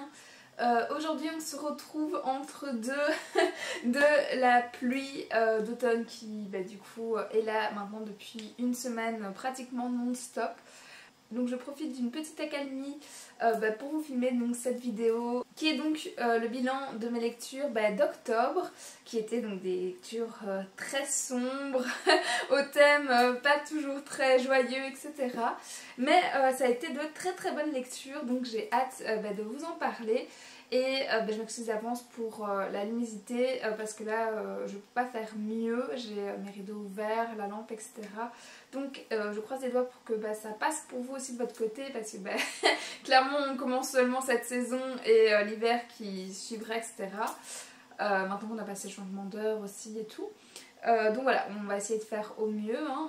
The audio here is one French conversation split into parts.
bien. Aujourd'hui on se retrouve entre de la pluie d'automne qui du coup est là maintenant depuis une semaine pratiquement non-stop. Donc je profite d'une petite accalmie pour vous filmer donc cette vidéo qui est donc le bilan de mes lectures d'octobre, qui étaient donc des lectures très sombres, au thème pas toujours très joyeux, etc. Mais ça a été de très très bonnes lectures, donc j'ai hâte de vous en parler. Et je m'excuse d'avance pour la luminosité parce que là je peux pas faire mieux, j'ai mes rideaux ouverts, la lampe, etc. Donc je croise les doigts pour que ça passe pour vous aussi de votre côté, parce que clairement on commence seulement cette saison et l'hiver qui suivra, etc. Maintenant on a passé le changement d'heure aussi et tout. Donc voilà, on va essayer de faire au mieux, hein,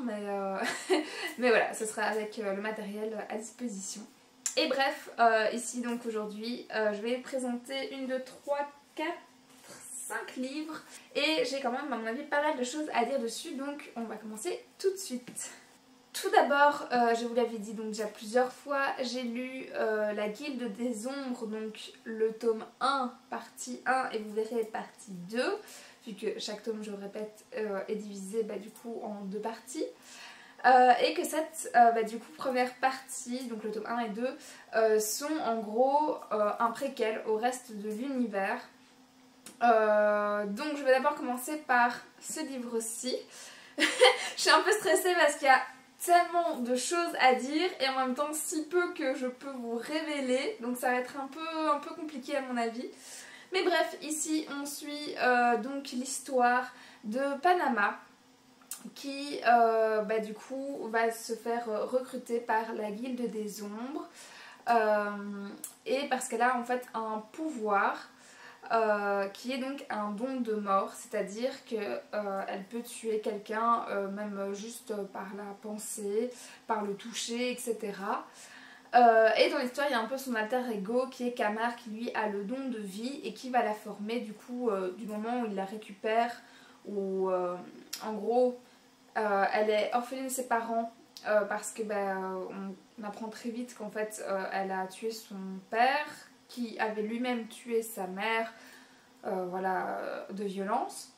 mais voilà, ce sera avec le matériel à disposition. Et bref, ici donc aujourd'hui, je vais présenter 1, 2, 3, 4, 5 livres. Et j'ai quand même à mon avis pas mal de choses à dire dessus, donc on va commencer tout de suite. Tout d'abord, je vous l'avais dit donc déjà plusieurs fois, j'ai lu La Guilde des Ombres, donc le tome 1, partie 1, et vous verrez partie 2, vu que chaque tome, je répète, est divisé du coup en 2 parties. Et que cette du coup première partie, donc le tome 1 et 2, sont en gros un préquel au reste de l'univers. Donc je vais d'abord commencer par ce livre-ci. Je suis un peu stressée parce qu'il y a tellement de choses à dire et en même temps si peu que je peux vous révéler, donc ça va être un peu compliqué à mon avis. Mais bref, ici on suit donc l'histoire de Panama, qui du coup va se faire recruter par la Guilde des Ombres, et parce qu'elle a en fait un pouvoir qui est donc un don de mort, c'est-à-dire qu'elle peut tuer quelqu'un même juste par la pensée, par le toucher, etc. Et dans l'histoire il y a un peu son alter ego qui est Kamar, qui lui a le don de vie et qui va la former du coup du moment où il la récupère, ou en gros elle est orpheline de ses parents parce que on apprend très vite qu'en fait elle a tué son père qui avait lui-même tué sa mère, de violence.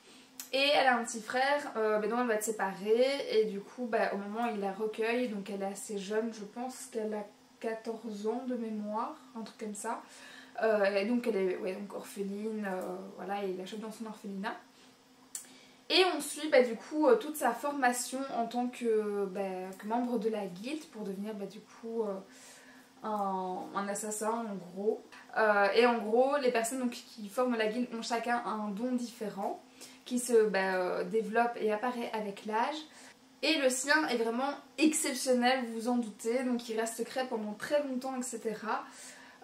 Et elle a un petit frère dont elle va être séparée, et du coup au moment où il la recueille, donc elle est assez jeune, je pense qu'elle a 14 ans de mémoire, un truc comme ça. Et donc elle est donc orpheline, et il la chope dans son orphelinat. Et on suit du coup toute sa formation en tant que membre de la guilde pour devenir du coup un assassin en gros. Et en gros les personnes donc, qui forment la guilde ont chacun un don différent qui se développe et apparaît avec l'âge. Et le sien est vraiment exceptionnel, vous vous en doutez, donc il reste secret pendant très longtemps, etc.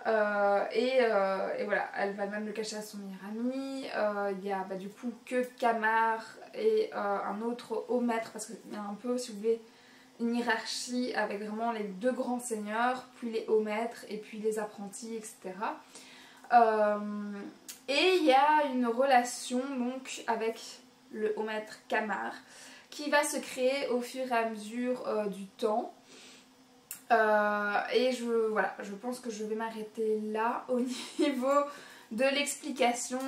Et voilà, elle va même le cacher à son meilleur ami. Il y a du coup que Kamar et un autre haut maître, parce qu'il y a un peu, si vous voulez, une hiérarchie avec vraiment les 2 grands seigneurs, puis les hauts maîtres et puis les apprentis, etc. Et il y a une relation donc avec le haut maître Kamar qui va se créer au fur et à mesure du temps. Et je pense que je vais m'arrêter là au niveau de l'explication,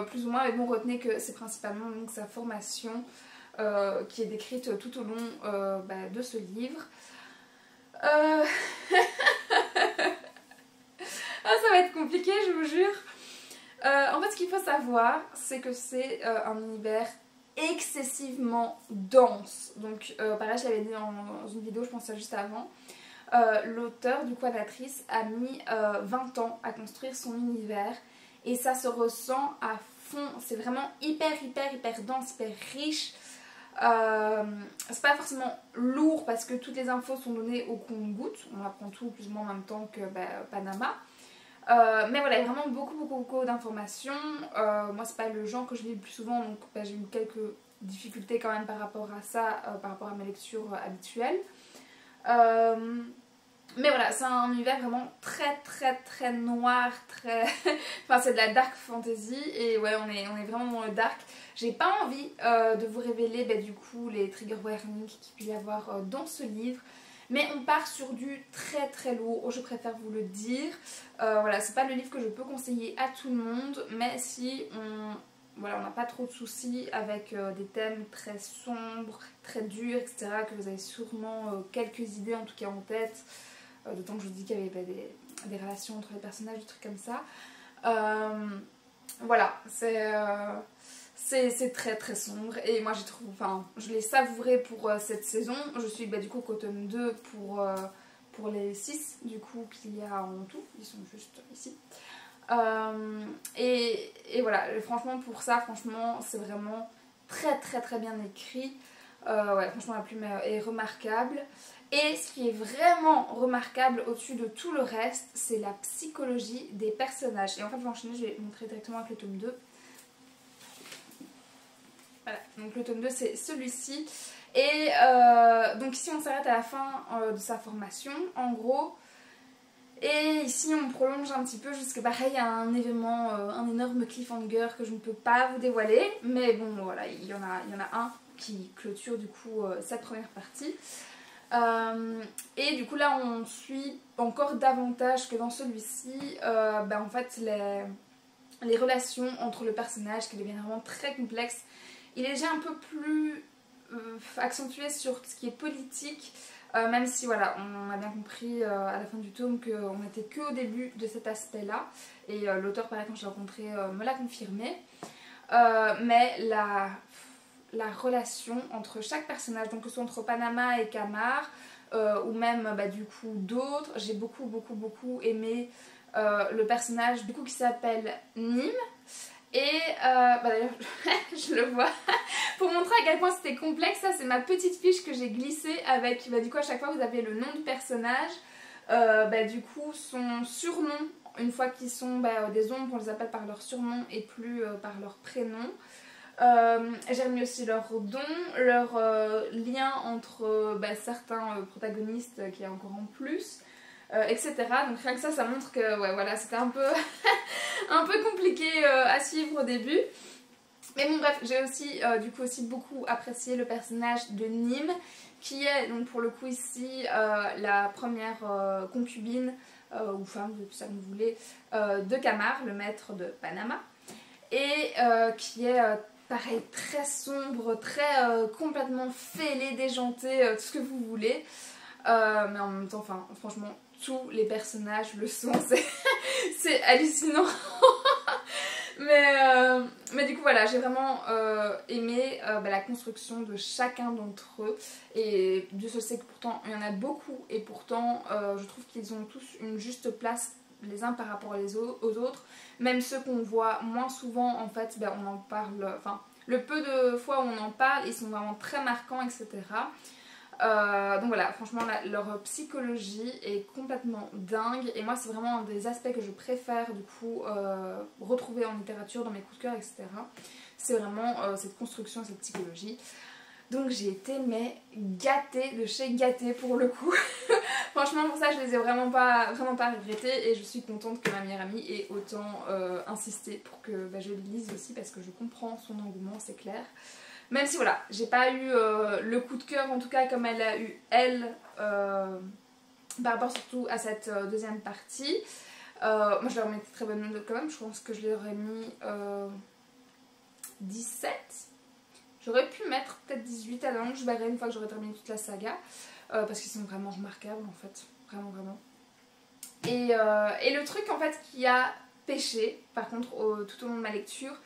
plus ou moins. Mais bon, retenez que c'est principalement donc, sa formation qui est décrite tout au long de ce livre. Ah, ça va être compliqué, je vous jure. En fait, ce qu'il faut savoir, c'est que c'est un univers excessivement dense. Donc, pareil, je l'avais dit dans une vidéo, je pense ça juste avant. L'auteur, du coup Anatrice, a mis 20 ans à construire son univers et ça se ressent à fond. C'est vraiment hyper dense, hyper riche. C'est pas forcément lourd parce que toutes les infos sont données au compte-gouttes. On apprend tout plus ou moins en même temps que Panama. Mais voilà, il y a vraiment beaucoup d'informations. Moi c'est pas le genre que je lis le plus souvent, donc j'ai eu quelques difficultés quand même par rapport à ça, par rapport à mes lectures habituelles. Mais voilà, c'est un univers vraiment très noir, très... enfin c'est de la dark fantasy et ouais on est vraiment dans le dark. J'ai pas envie de vous révéler du coup les trigger warnings qu'il peut y avoir dans ce livre. Mais on part sur du très très lourd, je préfère vous le dire. Voilà, c'est pas le livre que je peux conseiller à tout le monde, mais si voilà, on n'a pas trop de soucis avec des thèmes très sombres, très durs, etc. que vous avez sûrement quelques idées en tout cas en tête. D'autant que je vous dis qu'il y avait pas des relations entre les personnages, des trucs comme ça. Voilà, c'est très très sombre et moi j'ai trouvé, enfin je l'ai savouré pour cette saison. Je suis du coup qu'au tome 2 pour les 6 du coup qu'il y a en tout, ils sont juste ici. Et voilà, franchement pour ça, franchement c'est vraiment très très très bien écrit. Ouais, franchement la plume est remarquable. Et ce qui est vraiment remarquable au-dessus de tout le reste, c'est la psychologie des personnages. Et en fait je vais enchaîner, je vais montrer directement avec le tome 2. Voilà, donc le tome 2 c'est celui-ci. Et donc ici on s'arrête à la fin de sa formation en gros. Et ici on prolonge un petit peu jusqu'à pareil à un événement, un énorme cliffhanger que je ne peux pas vous dévoiler. Mais bon voilà, il y en a un qui clôture du coup cette première partie. Et du coup là on suit encore davantage que dans celui-ci en fait les relations entre le personnage qui devient vraiment très complexe. Il est déjà un peu plus accentué sur ce qui est politique, même si voilà on a bien compris à la fin du tome qu'on n'était qu'au début de cet aspect là et l'auteur pareil quand je l'ai rencontré me l'a confirmé. Mais la relation entre chaque personnage, donc que ce soit entre Panama et Camar, ou même du coup d'autres, j'ai beaucoup aimé le personnage du coup qui s'appelle Nîmes. Et d'ailleurs je le vois pour montrer à quel point c'était complexe, ça c'est ma petite fiche que j'ai glissée avec du coup à chaque fois vous avez le nom du personnage, du coup son surnom, une fois qu'ils sont des ombres on les appelle par leur surnom et plus par leur prénom. J'ai remis aussi leurs dons, leur lien entre certains protagonistes qui est encore en plus, etc. Donc rien que ça montre que ouais, voilà, c'était un peu, un peu compliqué à suivre au début. Mais bon bref, j'ai aussi du coup aussi beaucoup apprécié le personnage de Nîmes, qui est donc pour le coup ici la première concubine ou femme, ça que vous voulez, de Camar, le maître de Panama, et qui est pareil très sombre, très complètement fêlé, déjanté, tout ce que vous voulez, mais en même temps, enfin franchement tous les personnages le sont, c'est hallucinant. Mais du coup voilà, j'ai vraiment aimé la construction de chacun d'entre eux. Et Dieu se sait que pourtant il y en a beaucoup. Et pourtant je trouve qu'ils ont tous une juste place les uns par rapport aux autres. Même ceux qu'on voit moins souvent en fait, on en parle. Enfin, le peu de fois où on en parle, ils sont vraiment très marquants, etc. Donc voilà, franchement leur psychologie est complètement dingue et moi c'est vraiment un des aspects que je préfère du coup retrouver en littérature dans mes coups de cœur, etc. C'est vraiment cette construction, cette psychologie. Donc j'ai été gâtée de chez gâtée pour le coup. Franchement pour ça je les ai vraiment pas regrettés et je suis contente que ma meilleure amie ait autant insisté pour que je les lise aussi parce que je comprends son engouement, c'est clair. Même si voilà, j'ai pas eu le coup de cœur en tout cas comme elle a eu elle par rapport surtout à cette deuxième partie. Moi je leur mettais très bonne note quand même, je pense que je leur ai mis 17. J'aurais pu mettre peut-être 18 à la longue, je verrai une fois que j'aurai terminé toute la saga. Parce qu'ils sont vraiment remarquables en fait, vraiment. Et le truc en fait qui a pêché par contre tout au long de ma lecture,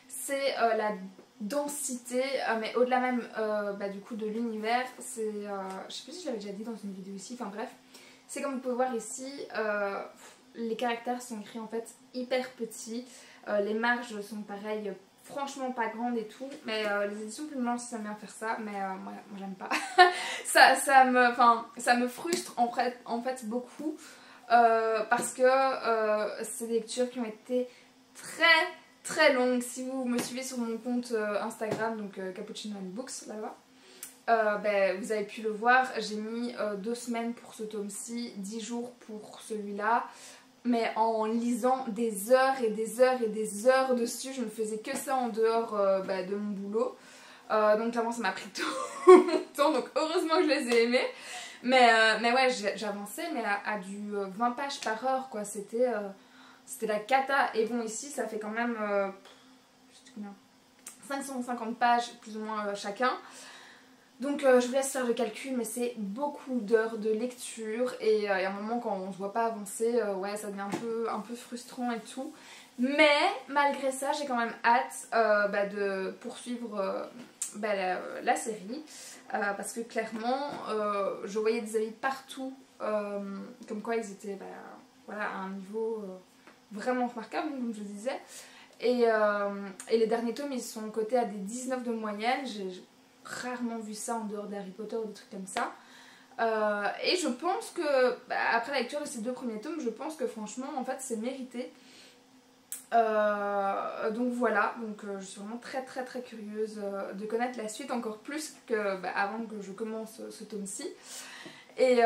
c'est la densité, mais au-delà même du coup de l'univers. C'est, je sais pas si je l'avais déjà dit dans une vidéo ici, enfin bref, c'est comme vous pouvez voir ici, les caractères sont écrits en fait hyper petits, les marges sont pareilles, franchement pas grandes et tout, mais les éditions Plume Blanche ça aime bien faire ça, mais moi j'aime pas. ça me frustre en fait beaucoup, parce que c'est des lectures qui ont été très longue. Si vous me suivez sur mon compte Instagram, donc Cappuccino and Books là-bas, vous avez pu le voir, j'ai mis 2 semaines pour ce tome-ci, 10 jours pour celui-là, mais en lisant des heures et des heures et des heures dessus. Je ne faisais que ça en dehors de mon boulot, donc clairement ça m'a pris tout mon temps, donc heureusement que je les ai aimés. Mais ouais, j'avançais mais à du 20 pages par heure quoi, c'était la cata. Et bon ici ça fait quand même 550 pages plus ou moins chacun. Donc je vous laisse faire le calcul, mais c'est beaucoup d'heures de lecture et il y a un moment quand on ne se voit pas avancer, ouais ça devient un peu frustrant et tout. Mais malgré ça j'ai quand même hâte de poursuivre la série parce que clairement je voyais des avis partout comme quoi ils étaient voilà, à un niveau vraiment remarquable comme je disais. Et les derniers tomes ils sont cotés à des 19 de moyenne. J'ai rarement vu ça en dehors d'Harry Potter ou des trucs comme ça. Et je pense que après la lecture de ces 2 premiers tomes, je pense que franchement en fait c'est mérité. Donc voilà, donc je suis vraiment très curieuse de connaître la suite encore plus que avant que je commence ce tome-ci. Et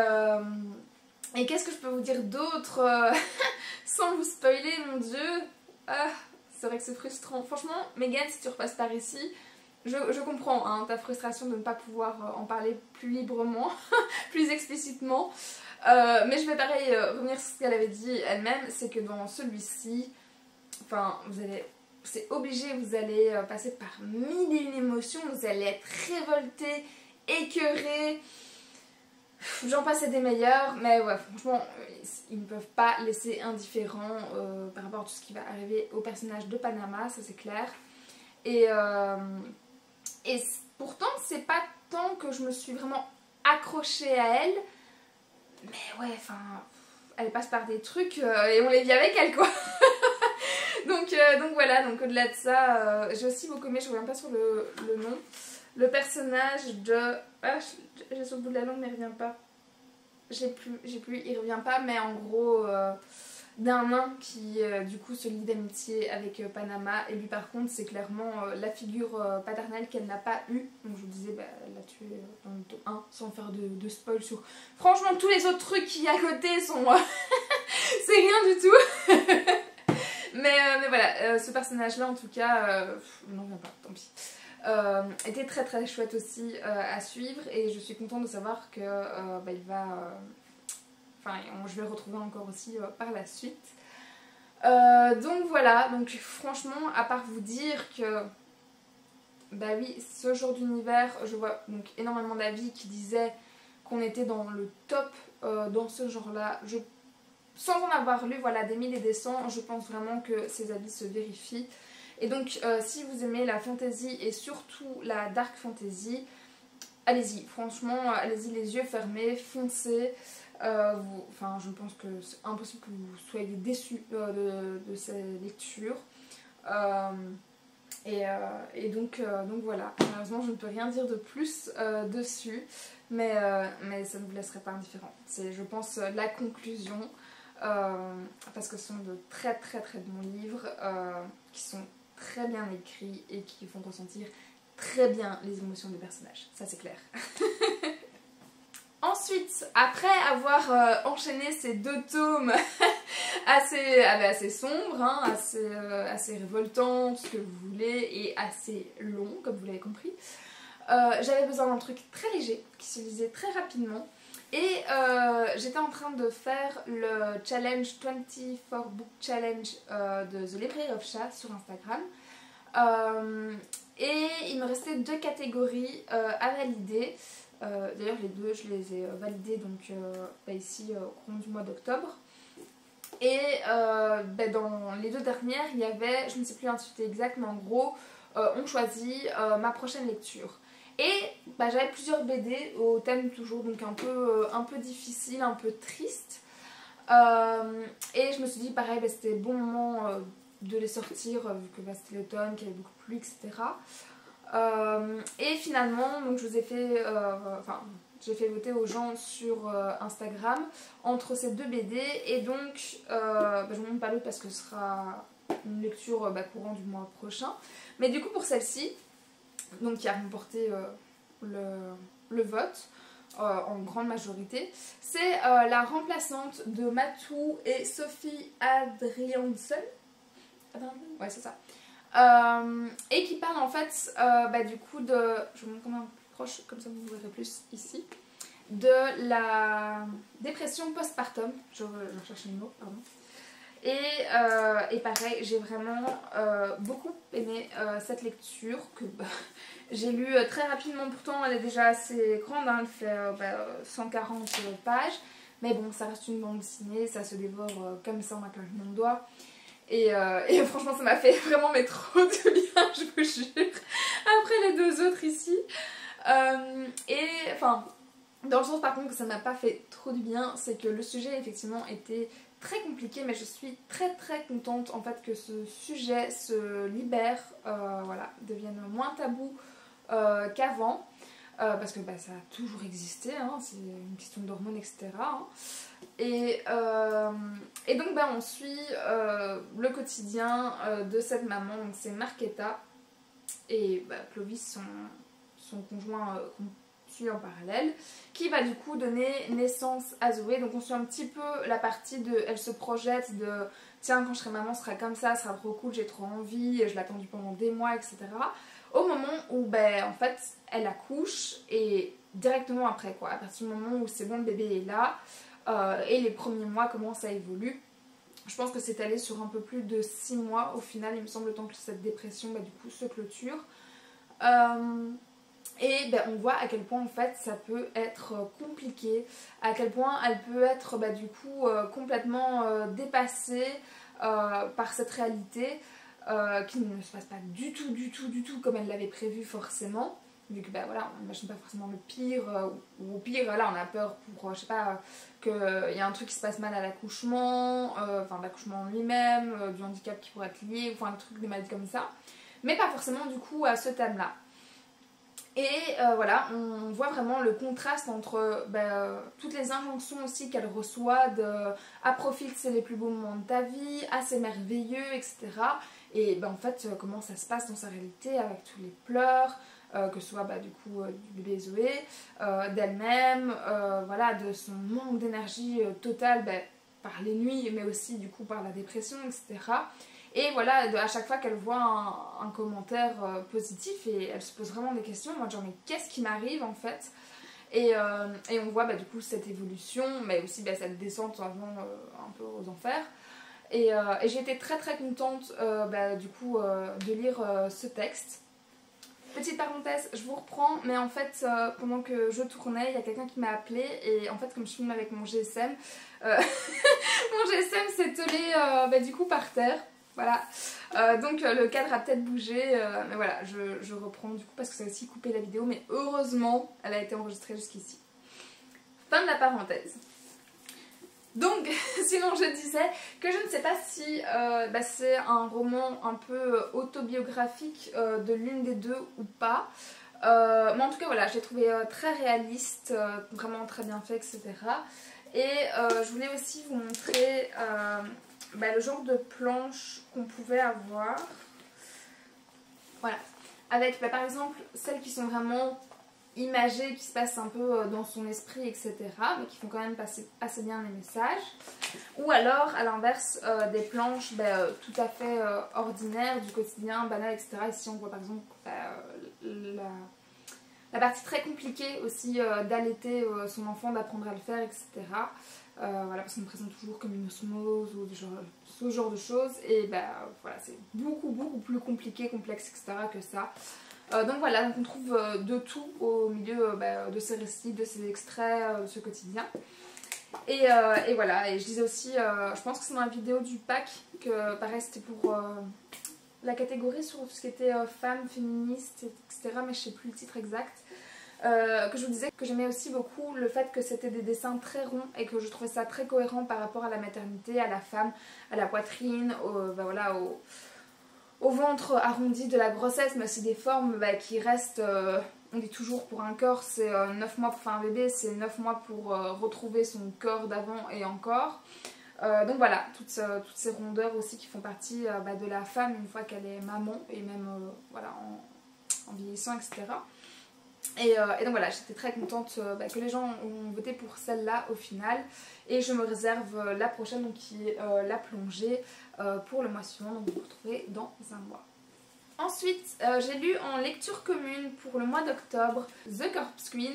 qu'est-ce que je peux vous dire d'autre sans vous spoiler, mon dieu. C'est vrai que c'est frustrant. Franchement, Megan, si tu repasses par ici, je comprends hein, ta frustration de ne pas pouvoir en parler plus librement, plus explicitement. Mais je vais pareil revenir sur ce qu'elle avait dit elle-même, c'est que dans celui-ci, enfin, c'est obligé, vous allez passer par mille et une émotions, vous allez être révolté, écœuré. J'en passe à des meilleurs, mais ouais, franchement, ils ne peuvent pas laisser indifférent par rapport à tout ce qui va arriver au personnage de Panama, ça c'est clair. Et pourtant, c'est pas tant que je me suis vraiment accrochée à elle, mais ouais, enfin, elle passe par des trucs et on les vit avec elle, quoi. donc voilà, donc au-delà de ça, j'ai aussi beaucoup aimé, je reviens pas sur le nom, le personnage de... Ah, j'ai sur le bout de la langue mais il revient pas. J'ai plus, il revient pas, mais en gros d'un nain qui du coup se lie d'amitié avec Panama. Et lui par contre c'est clairement la figure paternelle qu'elle n'a pas eue. Donc je vous disais, elle l'a tué dans le tome 1 sans faire de spoil sur... Franchement tous les autres trucs qui à côté sont... c'est rien du tout. mais voilà, ce personnage là en tout cas, non vient pas, tant pis. Était très chouette aussi à suivre et je suis contente de savoir que il va je vais le retrouver encore aussi par la suite. Donc voilà, donc franchement à part vous dire que oui, ce genre d'univers, je vois donc énormément d'avis qui disaient qu'on était dans le top dans ce genre là. Sans en avoir lu voilà, des mille et des cents, je pense vraiment que ces avis se vérifient. Et donc si vous aimez la fantasy et surtout la dark fantasy, allez-y, franchement, allez-y les yeux fermés, foncez. Je pense que c'est impossible que vous soyez déçus de ces lectures. Donc voilà, malheureusement je ne peux rien dire de plus dessus, mais ça ne vous laisserait pas indifférent. C'est je pense la conclusion, parce que ce sont de très bons livres qui sont très bien écrits et qui font ressentir très bien les émotions des personnages, ça c'est clair. Ensuite, après avoir enchaîné ces 2 tomes assez sombres, hein, assez révoltants, tout ce que vous voulez, et assez longs, comme vous l'avez compris, j'avais besoin d'un truc très léger, qui se lisait très rapidement. Et j'étais en train de faire le challenge 24 Book Challenge de The Library of Chat sur Instagram. Et il me restait 2 catégories à valider. D'ailleurs les 2 je les ai validées donc ici au courant du mois d'octobre. Et dans les 2 dernières il y avait, je ne sais plus l'intitulé exact, mais en gros on choisit ma prochaine lecture. Et j'avais plusieurs BD au thème toujours donc un peu difficile, un peu triste. Et je me suis dit pareil, c'était le bon moment de les sortir vu que c'était l'automne, qu'il y avait beaucoup plu, etc. Et finalement, donc je vous ai fait, j'ai fait voter aux gens sur Instagram entre ces 2 BD et donc je ne vous montre pas l'autre parce que ce sera une lecture courant du mois prochain. Mais du coup pour celle-ci, donc qui a remporté le vote en grande majorité, c'est la remplaçante de Matou et Sophie Adriansen. Ouais c'est ça. Et qui parle en fait du coup de... Je vous montre comment proche, comme ça vous verrez plus ici. de la dépression postpartum. Je cherche les mots, pardon. Et pareil, j'ai vraiment beaucoup aimé cette lecture que j'ai lue très rapidement. Pourtant elle est déjà assez grande, hein, elle fait 140 pages. Mais bon, ça reste une bande dessinée, ça se dévore comme ça en un claquement de doigts. Et franchement ça m'a fait vraiment mais trop de bien, je vous jure, après les deux autres ici. Et enfin, dans le sens par contre que ça m'a pas fait trop du bien, c'est que le sujet effectivement était très compliqué, mais je suis très contente en fait que ce sujet se libère, voilà, devienne moins tabou qu'avant. Parce que ça a toujours existé, hein, c'est une question d'hormones, etc. Hein. Et donc on suit le quotidien de cette maman, donc c'est Markéta et Clovis, son conjoint qu'on suit en parallèle, qui va du coup donner naissance à Zoé. Donc on suit un petit peu la partie de, elle se projette de tiens, quand je serai maman, ce sera comme ça sera trop cool, j'ai trop envie, je l'ai attendu pendant des mois, etc. Au moment où en fait elle accouche, et directement après quoi, à partir du moment où c'est bon, le bébé est là, et les premiers mois, comment ça évolue. Je pense que c'est allé sur un peu plus de 6 mois au final, il me semble, le temps que cette dépression du coup se clôture. Et on voit à quel point en fait ça peut être compliqué, à quel point elle peut être du coup complètement dépassée par cette réalité qui ne se passe pas du tout comme elle l'avait prévu forcément. Vu que voilà, on n'imagine pas forcément le pire, ou au pire là on a peur pour, je sais pas, qu'il y a un truc qui se passe mal à l'accouchement, enfin l'accouchement en lui-même, du handicap qui pourrait être lié, enfin un truc, des maladies comme ça. Mais pas forcément du coup à ce thème-là. Et voilà, on voit vraiment le contraste entre toutes les injonctions aussi qu'elle reçoit de « à profite, c'est les plus beaux moments de ta vie, ah c'est merveilleux, etc. » Et en fait, comment ça se passe dans sa réalité avec tous les pleurs, que ce soit du coup du bébé Zoé, d'elle-même, voilà, de son manque d'énergie totale par les nuits, mais aussi du coup par la dépression, etc. Et voilà, à chaque fois qu'elle voit un commentaire positif, et elle se pose vraiment des questions, moi genre mais qu'est-ce qui m'arrive en fait, et on voit du coup cette évolution, mais aussi cette descente vraiment un peu aux enfers. Et j'ai été très contente du coup de lire ce texte. Petite parenthèse, je vous reprends, mais en fait pendant que je tournais, il y a quelqu'un qui m'a appelé, et en fait comme je filme avec mon GSM, mon GSM s'est telé du coup par terre. Voilà, donc le cadre a peut-être bougé, mais voilà, je reprends du coup parce que ça a aussi coupé la vidéo, mais heureusement elle a été enregistrée jusqu'ici. Fin de la parenthèse. Donc, sinon je disais que je ne sais pas si c'est un roman un peu autobiographique de l'une des deux ou pas. Mais en tout cas voilà, je l'ai trouvé très réaliste, vraiment très bien fait, etc. Et je voulais aussi vous montrer le genre de planches qu'on pouvait avoir. Voilà, avec par exemple celles qui sont vraiment imagées, qui se passent un peu dans son esprit, etc. mais qui font quand même passer assez bien les messages. Ou alors à l'inverse des planches tout à fait ordinaires, du quotidien, banal, etc. Ici on voit par exemple la partie très compliquée aussi d'allaiter son enfant, d'apprendre à le faire, etc. Voilà, parce qu'on me présente toujours comme une osmose ou ce genre de choses, et voilà, c'est beaucoup plus compliqué, complexe, etc. que ça. Donc voilà, donc on trouve de tout au milieu de ces récits, de ces extraits, de ce quotidien. Et voilà, et je disais aussi, je pense que c'est dans la vidéo du pack, que pareil c'était pour la catégorie sur tout ce qui était femmes, féministes, etc. mais je sais plus le titre exact. Que je vous disais que j'aimais aussi beaucoup le fait que c'était des dessins très ronds et que je trouvais ça très cohérent par rapport à la maternité, à la femme, à la poitrine, au ventre arrondi de la grossesse, mais aussi des formes qui restent, on dit toujours pour un corps c'est 9 mois pour faire un bébé, c'est 9 mois pour retrouver son corps d'avant et encore. Donc voilà, toutes ces rondeurs aussi qui font partie de la femme une fois qu'elle est maman, et même voilà, en vieillissant, etc. Et donc voilà, j'étais très contente que les gens ont voté pour celle-là au final. Et je me réserve la prochaine, donc qui est la plongée, pour le mois suivant. Donc vous vous retrouvez dans un mois. Ensuite, j'ai lu en lecture commune pour le mois d'octobre The Corpse Queen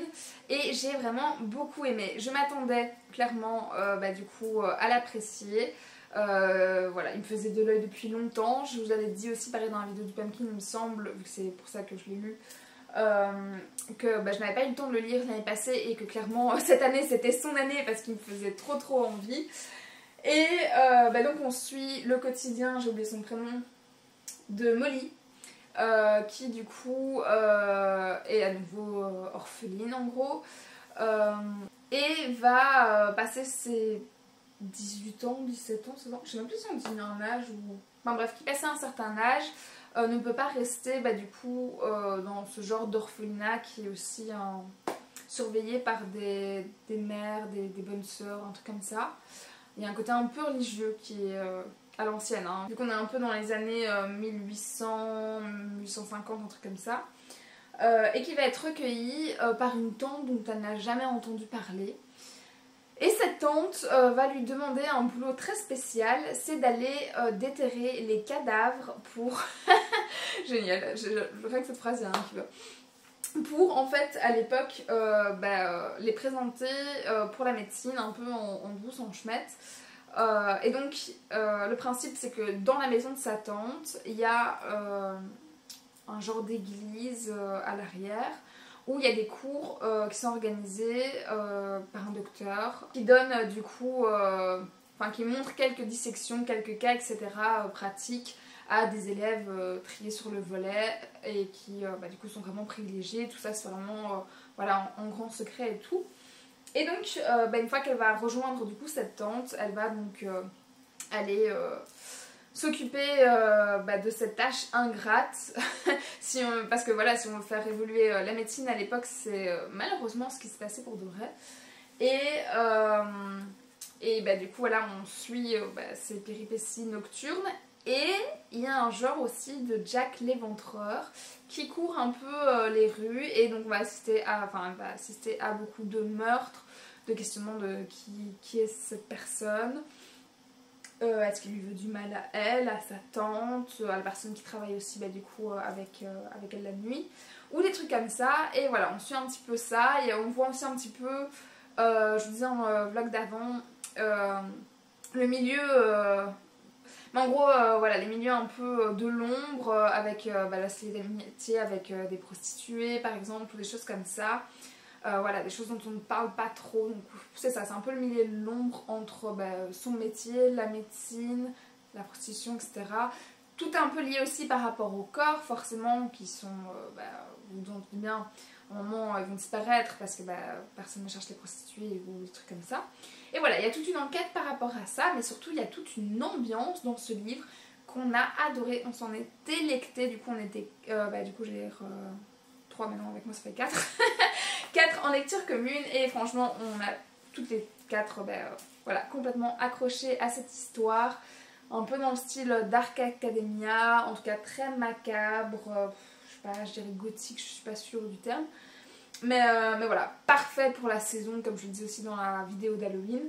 et j'ai vraiment beaucoup aimé. Je m'attendais clairement du coup à l'apprécier. Voilà, il me faisait de l'œil depuis longtemps. Je vous avais dit aussi, pareil dans la vidéo du Pumpkin, il me semble, vu que c'est pour ça que je l'ai lu, que je n'avais pas eu le temps de le lire l'année passée et que clairement cette année c'était son année parce qu'il me faisait trop envie. Et donc on suit le quotidien, j'ai oublié son prénom, de Molly. Qui du coup est à nouveau orpheline en gros et va passer ses 18 ans, 17 ans, 16 ans, je sais même plus si on dit un âge ou... Enfin bref, qui passé un certain âge ne peut pas rester du coup dans ce genre d'orphelinat qui est aussi surveillé par des mères, des bonnes sœurs, un truc comme ça. Il y a un côté un peu religieux qui est... à l'ancienne, hein. Vu qu'on est un peu dans les années 1800, 1850, un truc comme ça, et qui va être recueillie par une tante dont elle n'a jamais entendu parler. Et cette tante va lui demander un boulot très spécial, c'est d'aller déterrer les cadavres pour... Génial, rien que cette phrase, il y a un qui va... Pour en fait à l'époque les présenter pour la médecine un peu en douce, en chemette. Et donc le principe c'est que dans la maison de sa tante il y a un genre d'église à l'arrière où il y a des cours qui sont organisés par un docteur qui donne du coup, qui montre quelques dissections, quelques cas etc. Pratiques à des élèves triés sur le volet et qui du coup sont vraiment privilégiés. Tout ça c'est vraiment en grand secret et tout. Et donc, une fois qu'elle va rejoindre du coup cette tante, elle va donc aller s'occuper de cette tâche ingrate. Parce que voilà, si on veut faire évoluer la médecine à l'époque, c'est malheureusement ce qui s'est passé pour de vrai. Et du coup, voilà, on suit ces péripéties nocturnes. Et il y a un genre aussi de Jack l'Éventreur qui court un peu les rues et donc va assister à beaucoup de meurtres, de questionnements de qui est cette personne, est-ce qu'il lui veut du mal à elle, à sa tante, à la personne qui travaille aussi du coup avec elle la nuit, ou des trucs comme ça. Et voilà, on suit un petit peu ça et on voit aussi un petit peu, je vous disais en vlog d'avant, le milieu... mais en gros, les milieux un peu de l'ombre, avec la société d'amitié avec des prostituées par exemple, ou des choses comme ça. Des choses dont on ne parle pas trop. Donc c'est ça, c'est un peu le milieu de l'ombre entre son métier, la médecine, la prostitution, etc. Tout est un peu lié aussi par rapport au corps, forcément, qui sont, vous vous doutez bien, à un moment ils vont disparaître parce que personne ne cherche les prostituées ou des trucs comme ça. Et voilà, il y a toute une enquête par rapport à ça, mais surtout il y a toute une ambiance dans ce livre qu'on a adoré, on s'en est délecté. Du coup on était, du coup j'ai 3 maintenant avec moi ça fait 4 4 en lecture commune et franchement on a toutes les 4 complètement accrochées à cette histoire, un peu dans le style Dark Academia, en tout cas très macabre, je sais pas, je dirais gothique, je suis pas sûre du terme, mais voilà, parfait pour la saison comme je le disais aussi dans la vidéo d'Halloween.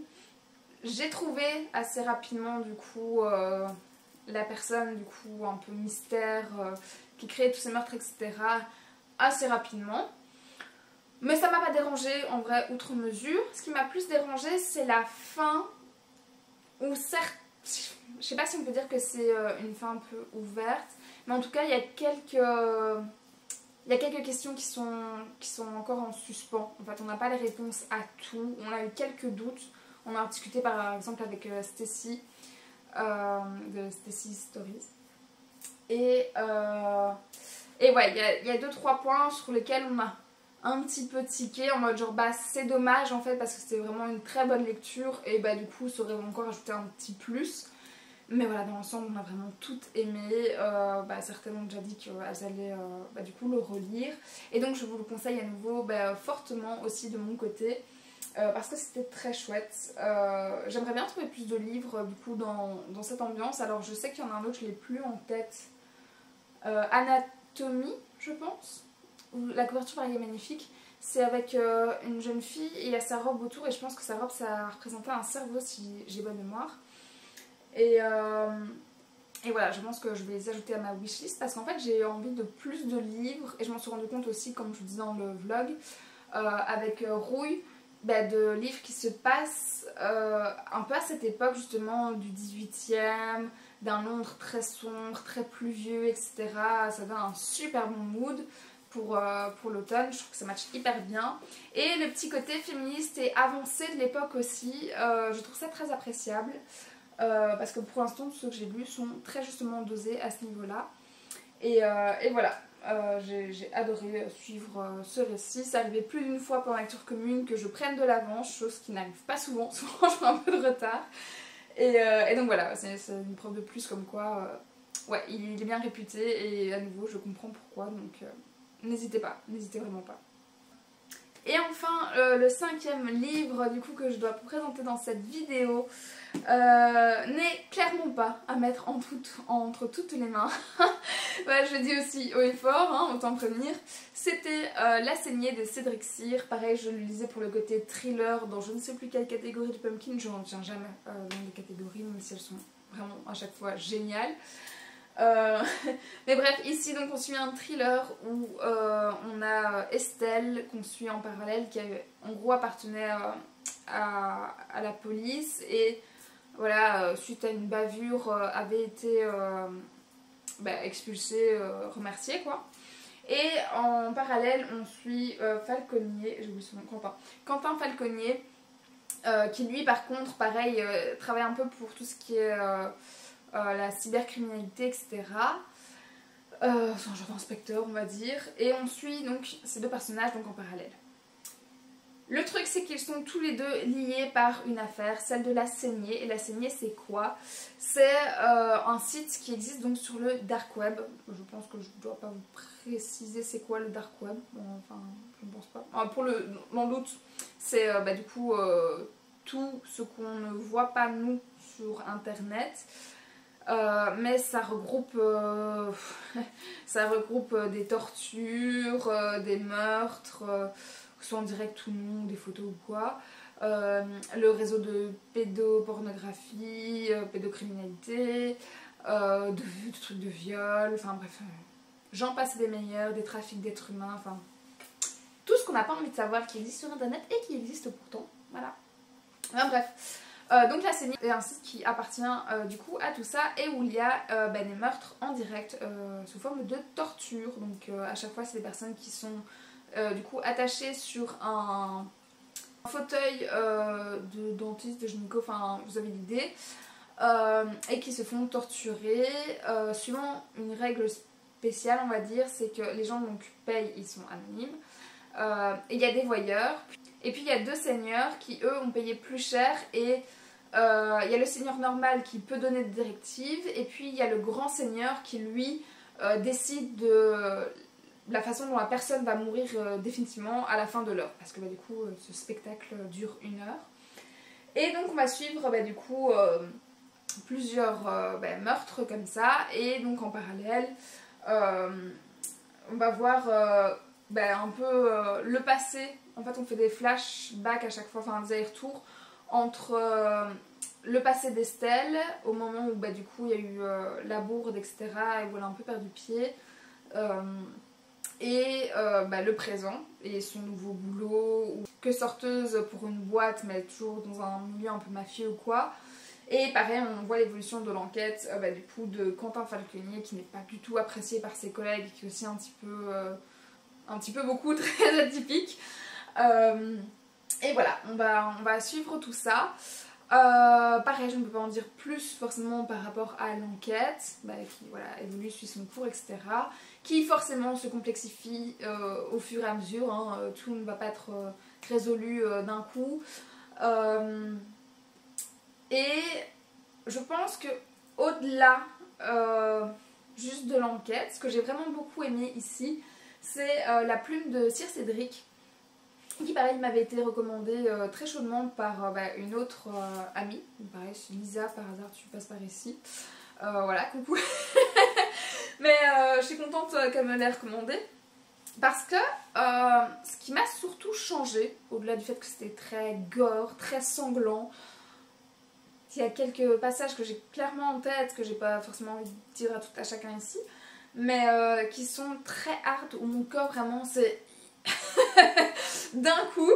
J'ai trouvé assez rapidement du coup la personne du coup un peu mystère qui crée tous ces meurtres etc. assez rapidement. Mais ça m'a pas dérangé en vrai outre mesure. Ce qui m'a plus dérangé c'est la fin où certes, je sais pas si on peut dire que c'est une fin un peu ouverte, mais en tout cas il y a quelques questions qui sont encore en suspens. En fait on n'a pas les réponses à tout, on a eu quelques doutes. On a discuté par exemple avec Stacy de Stacy Stories. Et ouais, il y a 2-3 points sur lesquels on a un petit peu tiqué en mode genre c'est dommage en fait parce que c'était vraiment une très bonne lecture et du coup ça aurait encore ajouté un petit plus. Mais voilà, dans l'ensemble on a vraiment tout aimé. Certaines ont déjà dit qu'elles allaient du coup le relire. Et donc je vous le conseille à nouveau fortement aussi de mon côté. Parce que c'était très chouette. J'aimerais bien trouver plus de livres du coup dans cette ambiance. Alors je sais qu'il y en a un autre, je ne l'ai plus en tête. Anatomie, je pense. La couverture pareil est magnifique. C'est avec une jeune fille et il y a sa robe autour. Et je pense que sa robe ça représentait un cerveau si j'ai bonne mémoire. Et Et voilà, je pense que je vais les ajouter à ma wishlist parce qu'en fait j'ai envie de plus de livres et je m'en suis rendu compte aussi, comme je vous disais dans le vlog, avec Rouille, de livres qui se passent un peu à cette époque justement du 18e, d'un Londres très sombre, très pluvieux, etc. Ça donne un super bon mood pour l'automne, je trouve que ça match hyper bien. Et le petit côté féministe et avancé de l'époque aussi, je trouve ça très appréciable. Parce que pour l'instant, ceux que j'ai lus sont très justement dosés à ce niveau-là. Et voilà, j'ai adoré suivre ce récit. Ça arrivait plus d'une fois pendant la lecture commune que je prenne de l'avance, chose qui n'arrive pas souvent, souvent je prends un peu de retard. Et donc voilà, c'est une preuve de plus comme quoi, ouais, il est bien réputé et à nouveau je comprends pourquoi, donc n'hésitez pas, n'hésitez vraiment pas. Et enfin, le 5e livre du coup que je dois vous présenter dans cette vidéo n'est clairement pas à mettre entre toutes les mains. Voilà, je dis aussi haut et fort, hein, autant prévenir. C'était La saignée de Cédric Cyr. Pareil, je le lisais pour le côté thriller dans je ne sais plus quelle catégorie de Pumpkin. Je n'en tiens jamais dans les catégories, même si elles sont vraiment à chaque fois géniales. Mais bref, ici donc on suit un thriller où on a Estelle qu'on suit en parallèle qui en gros appartenait à la police et voilà, suite à une bavure avait été expulsée, remerciée quoi. Et en parallèle on suit Falconier, j'ai oublié son nom, Quentin Falconier qui lui par contre pareil travaille un peu pour tout ce qui est la cybercriminalité, etc. C'est un genre d'inspecteur, on va dire. Et on suit donc ces deux personnages donc en parallèle. Le truc, c'est qu'ils sont tous les deux liés par une affaire, celle de La Saignée. Et La Saignée, c'est quoi? C'est un site qui existe donc sur le dark web. Je pense que je ne dois pas vous préciser c'est quoi le dark web. Enfin, je ne pense pas. Dans le doute, c'est du coup tout ce qu'on ne voit pas nous sur internet. Mais ça regroupe, des tortures, des meurtres, que ce soit en direct ou non, des photos ou quoi. Le réseau de pédopornographie, pédocriminalité, de trucs de viol, enfin bref, j'en passe des meilleurs, des trafics d'êtres humains, enfin tout ce qu'on n'a pas envie de savoir qui existe sur internet et qui existe pourtant, voilà. Enfin bref. Donc La Saignée est un site qui appartient du coup à tout ça et où il y a des meurtres en direct sous forme de torture. Donc à chaque fois c'est des personnes qui sont du coup attachées sur un fauteuil de dentiste, de gynéco, enfin vous avez l'idée, et qui se font torturer suivant une règle spéciale on va dire, c'est que les gens donc payent, ils sont anonymes, et il y a des voyeurs. Et puis il y a deux seigneurs qui eux ont payé plus cher et il y a le seigneur normal qui peut donner des directives et puis il y a le grand seigneur qui lui décide de la façon dont la personne va mourir définitivement à la fin de l'heure. Parce que du coup ce spectacle dure 1 heure. Et donc on va suivre du coup plusieurs meurtres comme ça et donc en parallèle on va voir un peu le passé. En fait on fait des flashbacks à chaque fois, enfin des allers-retours entre le passé d'Estelle au moment où du coup il y a eu la bourde, etc. et où elle a un peu perdu pied, et le présent et son nouveau boulot, que sorteuse pour une boîte mais toujours dans un milieu un peu mafieux ou quoi. Et pareil on voit l'évolution de l'enquête du coup de Quentin Falconier qui n'est pas du tout apprécié par ses collègues, qui est aussi un petit peu beaucoup très atypique. Et voilà, on va suivre tout ça. Pareil, je ne peux pas en dire plus forcément par rapport à l'enquête, qui voilà, évolue, suit son cours, etc. Qui forcément se complexifie au fur et à mesure, hein, tout ne va pas être résolu d'un coup. Et je pense que au-delà juste de l'enquête, ce que j'ai vraiment beaucoup aimé ici, c'est la plume de Sir Cédric, qui pareil m'avait été recommandée très chaudement par une autre amie. Pareil, Lisa, par hasard tu passes par ici. Voilà, coucou. Mais je suis contente qu'elle me l'ait recommandée. Parce que ce qui m'a surtout changé, au-delà du fait que c'était très gore, très sanglant, il y a quelques passages que j'ai clairement en tête, que j'ai pas forcément envie de dire à chacun ici, mais qui sont très hard, où mon corps vraiment c'est d'un coup.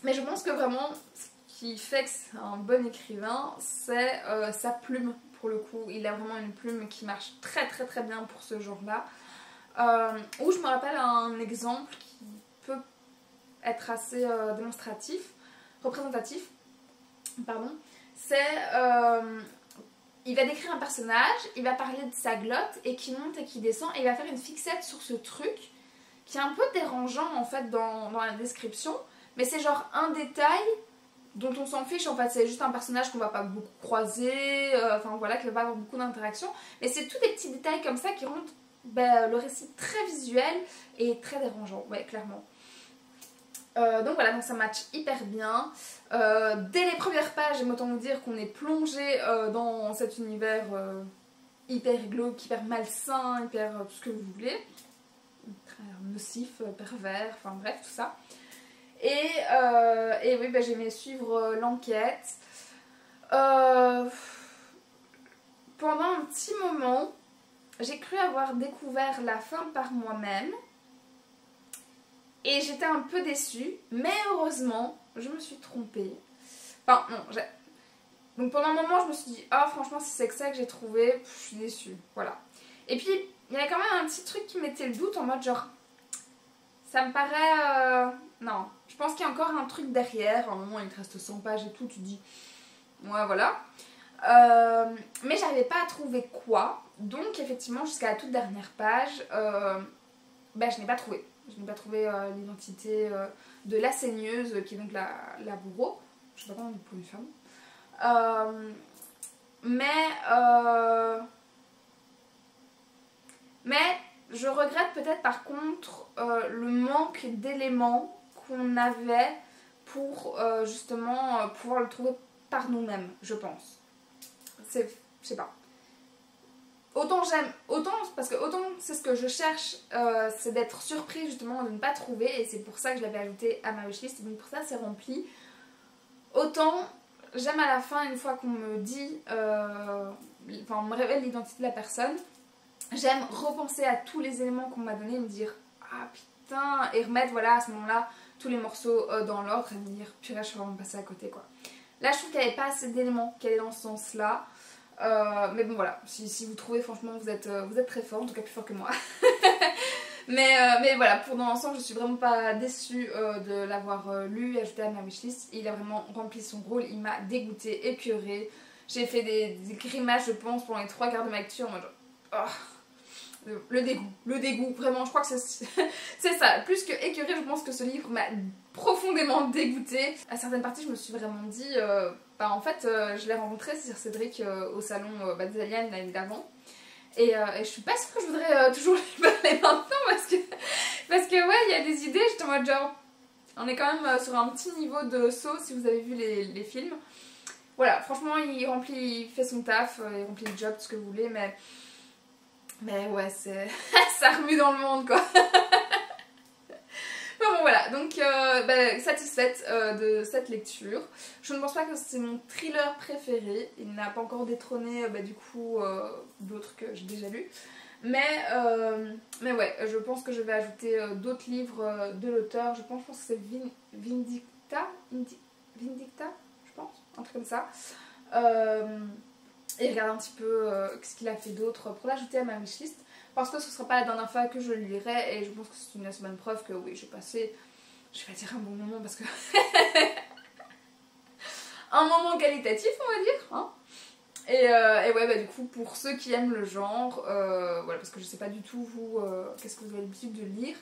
Mais je pense que vraiment ce qui fait que c'est un bon écrivain, c'est sa plume pour le coup. Il a vraiment une plume qui marche très très très bien pour ce genre-là. Où je me rappelle un exemple qui peut être assez démonstratif, représentatif, pardon. C'est il va décrire un personnage, il va parler de sa glotte et qui monte et qui descend et il va faire une fixette sur ce truc qui est un peu dérangeant en fait dans la description, mais c'est genre un détail dont on s'en fiche en fait, c'est juste un personnage qu'on va pas beaucoup croiser, enfin voilà, qui va pas avoir beaucoup d'interactions, mais c'est tous des petits détails comme ça qui rendent le récit très visuel et très dérangeant, ouais clairement. Donc voilà, donc ça match hyper bien. Dès les premières pages, j'aime autant vous dire qu'on est plongé dans cet univers hyper glauque, hyper malsain, hyper tout ce que vous voulez. Très nocif, pervers, enfin bref, tout ça. Et oui, j'ai aimé suivre l'enquête. Pendant un petit moment, j'ai cru avoir découvert la fin par moi-même. Et j'étais un peu déçue, mais heureusement, je me suis trompée. Enfin, non, donc pendant un moment, je me suis dit, ah, franchement, si c'est que ça que j'ai trouvé, je suis déçue, voilà. Et puis, il y avait quand même un petit truc qui mettait le doute en mode genre, ça me paraît... non, je pense qu'il y a encore un truc derrière. À un moment, il te reste 100 pages et tout, tu te dis, ouais, voilà. Mais j'arrivais pas à trouver quoi. Donc, effectivement, jusqu'à la toute dernière page, je n'ai pas trouvé. Je n'ai pas trouvé l'identité de la saigneuse, qui est donc la bourreau. Je sais pas comment on dit pour une femme. Mais je regrette peut-être par contre le manque d'éléments qu'on avait pour justement pouvoir le trouver par nous-mêmes, je pense. Je sais pas. Autant j'aime, parce que autant c'est ce que je cherche, c'est d'être surprise justement de ne pas trouver, et c'est pour ça que je l'avais ajouté à ma wishlist, donc pour ça c'est rempli. Autant j'aime à la fin, une fois qu'on me dit, on me révèle l'identité de la personne, j'aime repenser à tous les éléments qu'on m'a donnés et me dire ah putain, et remettre voilà à ce moment-là tous les morceaux dans l'ordre et me dire purée, je suis vraiment passée à côté quoi. Là je trouve qu'il n'y avait pas assez d'éléments qui allaient dans ce sens-là. Mais bon voilà, si vous trouvez franchement vous êtes très fort, en tout cas plus fort que moi. mais voilà, pour dans l'ensemble je suis vraiment pas déçue de l'avoir lu et ajouté à ma wishlist. Il a vraiment rempli son rôle, il m'a dégoûtée, écœurée. J'ai fait des grimaces je pense pendant les 3 quarts de ma lecture en mode genre, oh, le dégoût, vraiment je crois que c'est ça. Plus que écœurée, je pense que ce livre m'a profondément dégoûtée. À certaines parties je me suis vraiment dit... en fait, je l'ai rencontré, c'est Cédric, au salon des Aliens l'année d'avant. Et je suis pas sûre que je voudrais toujours lui parler maintenant parce que ouais, il y a des idées, j'étais en mode genre... On est quand même sur un petit niveau de saut si vous avez vu les films. Voilà, franchement, il fait son taf, il remplit le job, tout ce que vous voulez, mais ouais, c'est... ça remue dans le monde, quoi. Bon voilà, donc satisfaite de cette lecture. Je ne pense pas que c'est mon thriller préféré. Il n'a pas encore détrôné du coup d'autres que j'ai déjà lus. Mais ouais, je pense que je vais ajouter d'autres livres de l'auteur. Je pense que c'est Vindicta, je pense, un truc comme ça. Et regarder un petit peu ce qu'il a fait d'autre pour l'ajouter à ma wishlist. Parce que ce ne sera pas la dernière fois que je le lirai et je pense que c'est une assez bonne preuve que oui, j'ai passé, je vais dire un bon moment parce que... un moment qualitatif, on va dire. Hein. Et ouais, du coup, pour ceux qui aiment le genre, voilà, parce que je sais pas du tout, vous, qu'est-ce que vous avez l'habitude de lire.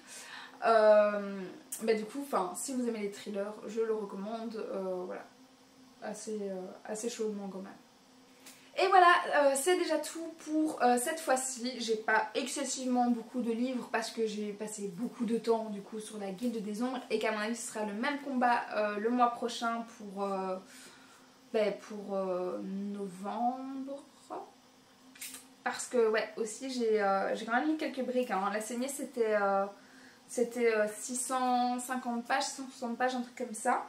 Du coup, si vous aimez les thrillers, je le recommande, voilà, assez chaudement quand même. Et voilà, c'est déjà tout pour cette fois-ci. J'ai pas excessivement beaucoup de livres parce que j'ai passé beaucoup de temps du coup sur la Guilde des Ombres et qu'à mon avis ce sera le même combat le mois prochain pour novembre. Parce que ouais, aussi j'ai quand même lu quelques briques. Hein. La saignée c'était 650 pages, 660 pages, un truc comme ça.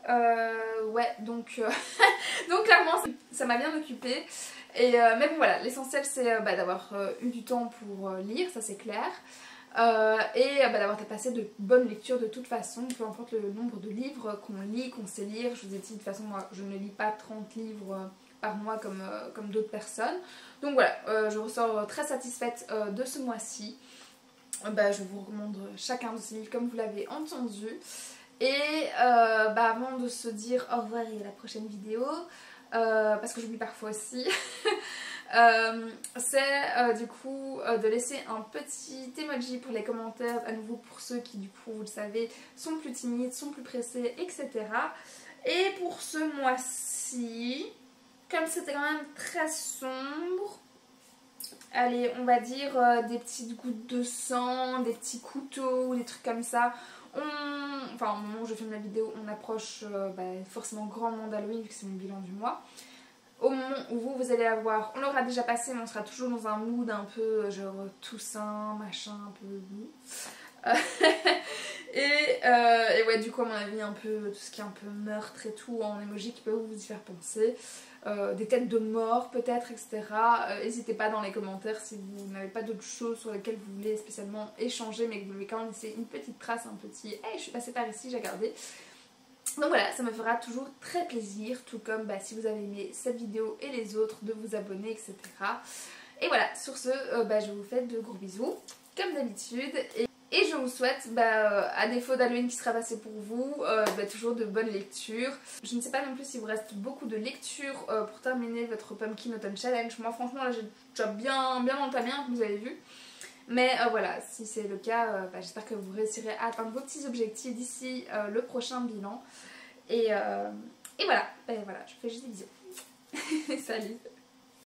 Ouais, donc, donc clairement ça m'a bien occupée. Et, mais bon voilà, l'essentiel c'est d'avoir eu du temps pour lire, ça c'est clair. Et d'avoir passé de bonnes lectures de toute façon, peu importe le nombre de livres qu'on lit, qu'on sait lire. Je vous ai dit de toute façon moi je ne lis pas 30 livres par mois comme d'autres personnes. Donc voilà, je ressors très satisfaite de ce mois-ci. Je vous recommande chacun de ces livres comme vous l'avez entendu. Et avant de se dire au revoir et à la prochaine vidéo, parce que j'oublie parfois aussi, c'est du coup de laisser un petit emoji pour les commentaires, à nouveau pour ceux qui du coup vous le savez sont plus timides, sont plus pressés, etc. Et pour ce mois-ci, comme c'était quand même très sombre, allez, on va dire des petites gouttes de sang, des petits couteaux, des trucs comme ça. Enfin, au moment où je filme la vidéo, on approche forcément grandement d'Halloween vu que c'est mon bilan du mois. Au moment où vous allez la voir, on l'aura déjà passé, mais on sera toujours dans un mood un peu genre Toussaint, machin, un peu... et ouais, du coup, à mon avis, un peu tout ce qui est un peu meurtre et tout en emoji qui peut vous y faire penser. Des têtes de mort peut-être, etc. N'hésitez pas dans les commentaires si vous n'avez pas d'autres choses sur lesquelles vous voulez spécialement échanger, mais que vous voulez quand même laisser une petite trace, un petit hey, je suis passée par ici, j'ai regardé. Donc voilà, ça me fera toujours très plaisir, tout comme si vous avez aimé cette vidéo et les autres, de vous abonner, etc. Et voilà, sur ce, je vous fais de gros bisous, comme d'habitude. Et je vous souhaite, à défaut d'Halloween qui sera passé pour vous, toujours de bonnes lectures. Je ne sais pas non plus s'il vous reste beaucoup de lectures pour terminer votre Pumpkin Autumn Challenge. Moi franchement là j'ai déjà bien entamé, comme vous avez vu. Mais voilà, si c'est le cas, j'espère que vous réussirez à atteindre vos petits objectifs d'ici le prochain bilan. Et voilà, voilà, je vous fais juste des bisous. Salut!